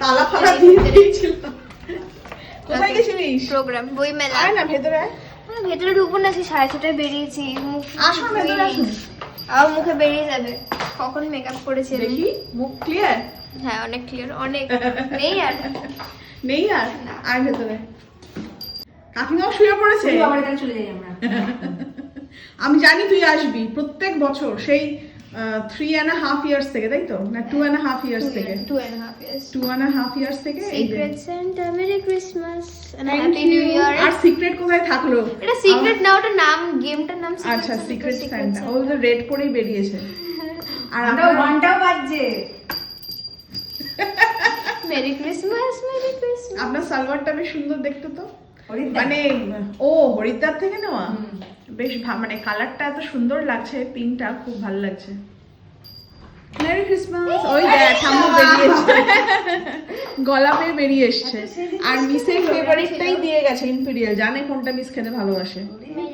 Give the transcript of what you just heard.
তালা ফালা দিয়ে দিয়েছিলাম। কোথায় গেছিলিস? প্রোগ্রাম, বই মেলা। আয় না ভেতরে আয়। ভেতরে ঢুকবো না, সেই 6:30টায় বেরিয়েছি। মুখ আসুন ভেতরে আসুন। আমার মুখে বেরিয়ে যাবে। কখন মেকআপ করেছি আমি? দেখি মুখ ক্লিয়ার? হ্যাঁ, অনেক ক্লিয়ার, অনেক। নেই আর নেই আর? আয় ভেতরে। কাকিমাও শুয়ে পড়েছে। আবার এখানে চলে যাই আমরা। আমি জানি তুই আসবি প্রত্যেক বছর, সেই 3.5 years থেকে, তাই তো? না 2.5 years থেকে? 2.5 years। 2.5 years থেকে এই যে। Secret Santa, Merry Christmas and Thank Happy New you. Year। আর সিক্রেট কোথায় থাকলো? এটা সিক্রেট না, ওটা নাম, গেমটার নাম Secret আচ্ছা, Santa, সিক্রেট Secret সান্টা। ও Santa। তো রেড করেই বেরিয়েছে। আর আমরা আমরা ঘন্টাও বাজছে। Merry Christmas, Merry Christmas। আপনার সালোয়ারটা বেশ সুন্দর দেখতে তো। হরিদ্বার। মানে ও হরিদ্বার থেকে নেওয়া। বেশ মানে কালারটা এত সুন্দর লাগছে, পিঙ্কটা খুব ভালো লাগছে। Merry Christmas. ওই দেখ ঠাম্মু বেরিয়েছে, গলা পেয়ে বেরিয়ে এসছে। আর মিসের ফেভারিটটাই দিয়ে গেছে, ইম্পেরিয়াল। জানে কোনটা মিস খেতে ভালোবাসে।